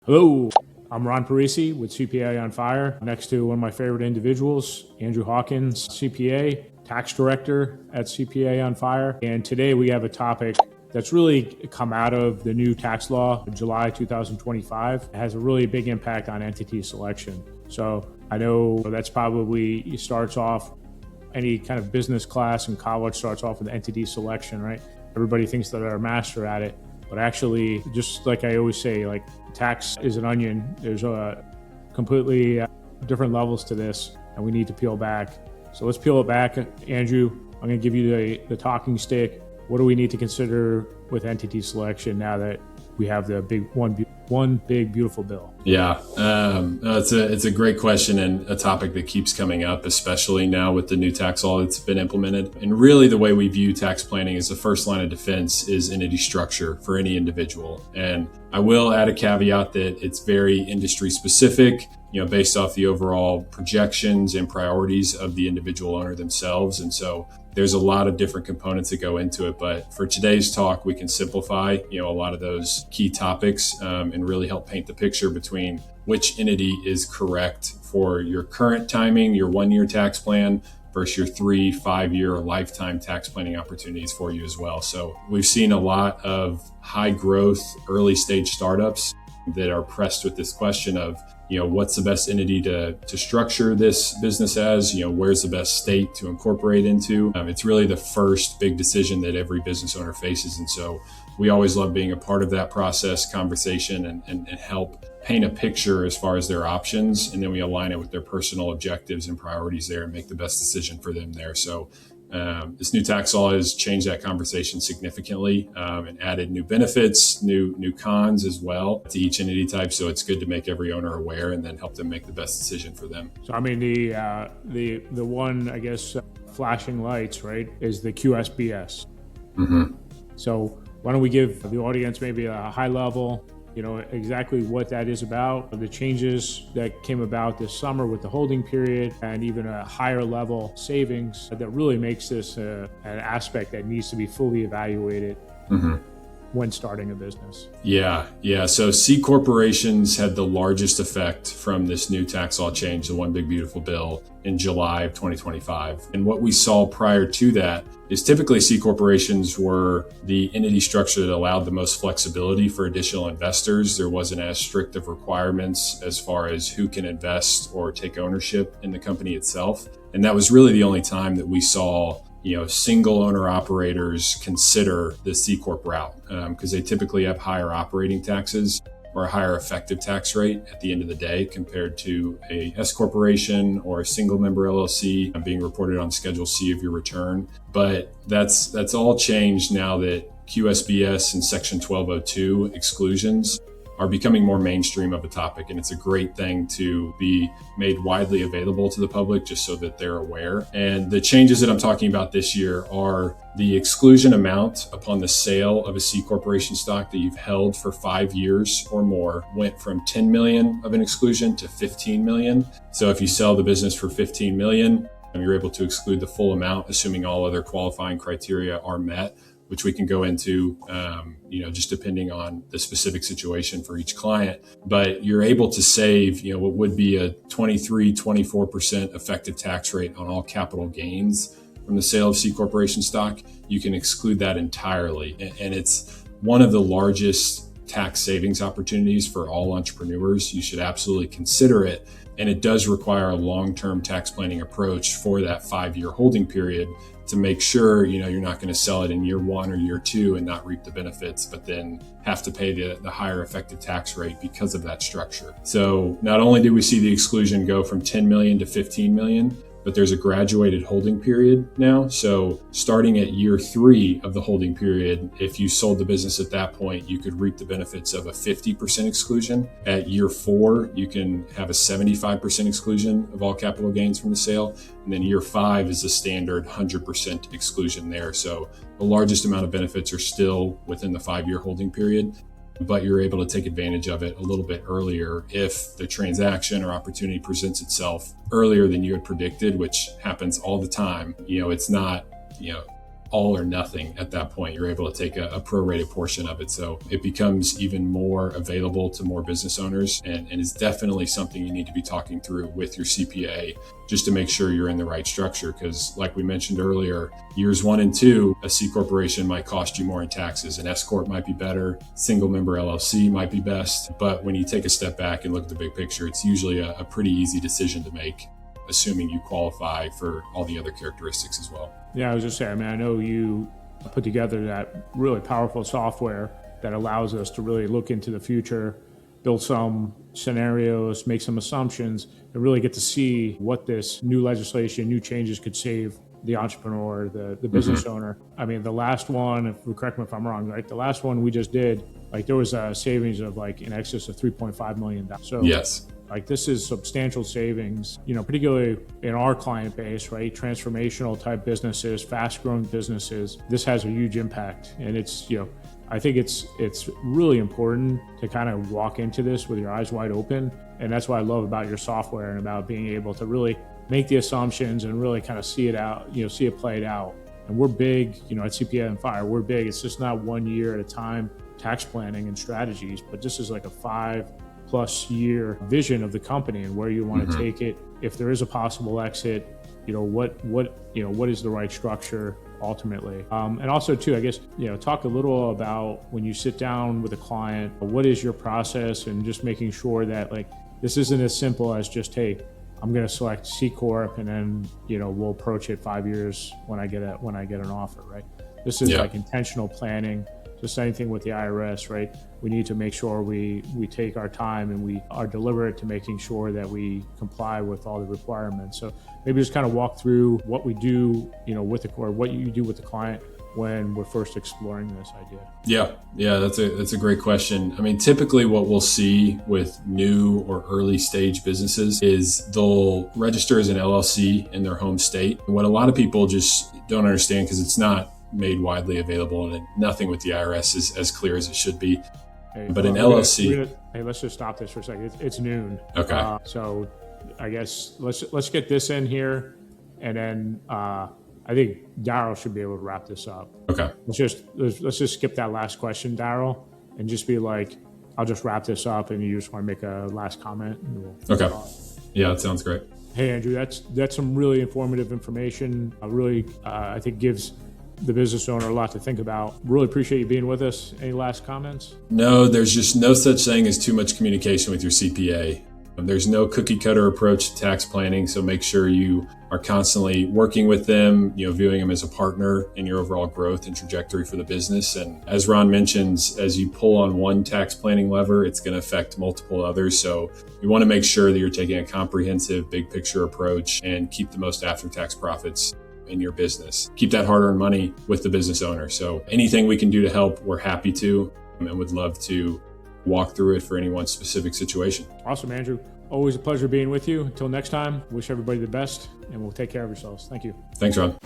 Hello, I'm Ron Parisi with CPA on Fire, next to one of my favorite individuals, Andrew Hawkins, CPA, tax director at CPA on Fire. And today we have a topic that's really come out of the new tax law in July 2025. It has a really big impact on entity selection. So I know that's probably starts off, any kind of business class in college starts off with entity selection, right? Everybody thinks that they're a master at it. But actually, just like I always say, like tax is an onion. There's a completely different levels to this, and we need to peel back. So let's peel it back. Andrew, I'm going to give you the talking stick. What do we need to consider with entity selection now that we have the one big beautiful bill? Yeah, it's a great question and a topic that keeps coming up, especially now with the new tax law that's been implemented. And really the way we view tax planning is the first line of defense is entity structure for any individual. And I will add a caveat that it's very industry specific, based off the overall projections and priorities of the individual owner themselves. And so there's a lot of different components that go into it. But for today's talk, we can simplify, a lot of those key topics and really help paint the picture between which entity is correct for your current timing, your 1-year tax plan, versus your 3, 5-year, or lifetime tax planning opportunities for you as well. So we've seen a lot of high growth, early stage startups that are pressed with this question of, what's the best entity to structure this business as, where's the best state to incorporate into. It's really the first big decision that every business owner faces. And so we always love being a part of that process, conversation, and help paint a picture as far as their options. And then we align it with their personal objectives and priorities there and make the best decision for them there. So this new tax law has changed that conversation significantly and added new benefits, new cons as well to each entity type. So it's good to make every owner aware and then help them make the best decision for them. So I mean, the one, I guess, flashing lights, right, is the QSBS. Mm-hmm. So why don't we give the audience maybe a high level, exactly what that is about, the changes that came about this summer with the holding period, and even a higher level savings that really makes this an aspect that needs to be fully evaluated when starting a business. Yeah. So C corporations had the largest effect from this new tax law change, the One Big Beautiful Bill, in July of 2025. And what we saw prior to that is typically C corporations were the entity structure that allowed the most flexibility for additional investors. There wasn't as strict of requirements as far as who can invest or take ownership in the company itself. And that was really the only time that we saw single owner operators consider the C Corp route because they typically have higher operating taxes or a higher effective tax rate at the end of the day compared to a S corporation or a single member LLC being reported on Schedule C of your return. But that's all changed now that QSBS and Section 1202 exclusions are becoming more mainstream of a topic. And it's a great thing to be made widely available to the public just so that they're aware. And the changes that I'm talking about this year are the exclusion amount upon the sale of a C corporation stock that you've held for 5 years or more went from 10 million of an exclusion to 15 million. So if you sell the business for 15 million, you're able to exclude the full amount, assuming all other qualifying criteria are met, which we can go into, just depending on the specific situation for each client. But you're able to save, what would be a 23-24% effective tax rate on all capital gains from the sale of C corporation stock. You can exclude that entirely. And it's one of the largest tax savings opportunities for all entrepreneurs. You should absolutely consider it. And it does require a long-term tax planning approach for that 5-year holding period to make sure, you're not going to sell it in year 1 or year 2 and not reap the benefits, but then have to pay the higher effective tax rate because of that structure. So not only did we see the exclusion go from 10 million to 15 million, but there's a graduated holding period now. So starting at year 3 of the holding period, if you sold the business at that point, you could reap the benefits of a 50% exclusion. At year 4, you can have a 75% exclusion of all capital gains from the sale. And then year 5 is the standard 100% exclusion there. So the largest amount of benefits are still within the 5-year holding period, but you're able to take advantage of it a little bit earlier if the transaction or opportunity presents itself earlier than you had predicted, which happens all the time. It's not, all or nothing at that point. You're able to take a prorated portion of it. So it becomes even more available to more business owners, and is definitely something you need to be talking through with your CPA just to make sure you're in the right structure. Because like we mentioned earlier, years 1 and 2, a C corporation might cost you more in taxes. An S Corp might be better. Single member LLC might be best. But when you take a step back and look at the big picture, it's usually a pretty easy decision to make, assuming you qualify for all the other characteristics as well. Yeah, I was just saying, I know you put together that really powerful software that allows us to really look into the future, build some scenarios, make some assumptions, and really get to see what this new legislation, new changes could save the entrepreneur, the business owner. I mean, the last one, correct me if I'm wrong, right? The last one we just did, like there was a savings of like in excess of $3.5 million. So yes, like this is substantial savings, particularly in our client base, right? Transformational type businesses, fast growing businesses. This has a huge impact. And it's, I think it's really important to kind of walk into this with your eyes wide open. And that's what I love about your software and about being able to really make the assumptions and really kind of see it out, see it played out. And we're big, at CPA on Fire, we're big. It's just not 1 year at a time tax planning and strategies, but this is like a 5+ year vision of the company and where you want to take it. If there is a possible exit, what is the right structure ultimately? And also too, I guess, talk a little about when you sit down with a client, what is your process, and just making sure that like, this isn't as simple as just, hey, I'm going to select C Corp and then, we'll approach it 5 years when I get an offer, right? This is like intentional planning. Just anything with the IRS, right? We need to make sure we take our time and we are deliberate to making sure that we comply with all the requirements. So maybe just kind of walk through what we do, with the core, what you do with the client when we're first exploring this idea. Yeah, that's a great question. I mean, typically what we'll see with new or early stage businesses is they'll register as an LLC in their home state. And what a lot of people just don't understand, because it's not made widely available and nothing with the IRS is as clear as it should be. But an LLC... Hey, let's just stop this for a second. It's noon. Okay. So I guess let's get this in here, and then I think Daryl should be able to wrap this up. Okay. Let's just skip that last question, Daryl, and just be like, I'll just wrap this up, and you just want to make a last comment. Okay. Yeah, that sounds great. Hey, Andrew, that's some really informative information. I think gives the business owner a lot to think about. Really appreciate you being with us. Any last comments? No, there's just no such thing as too much communication with your CPA. There's no cookie cutter approach to tax planning, so make sure you are constantly working with them, viewing them as a partner in your overall growth and trajectory for the business. And as Ron mentions, as you pull on one tax planning lever, it's going to affect multiple others. So you want to make sure that you're taking a comprehensive, big picture approach and keep the most after-tax profits in your business. Keep that hard-earned money with the business owner. So anything we can do to help, we're happy to, and would love to walk through it for anyone's specific situation. Awesome, Andrew. Always a pleasure being with you. Until next time, wish everybody the best, and we'll take care of yourselves. Thank you. Thanks, Ron.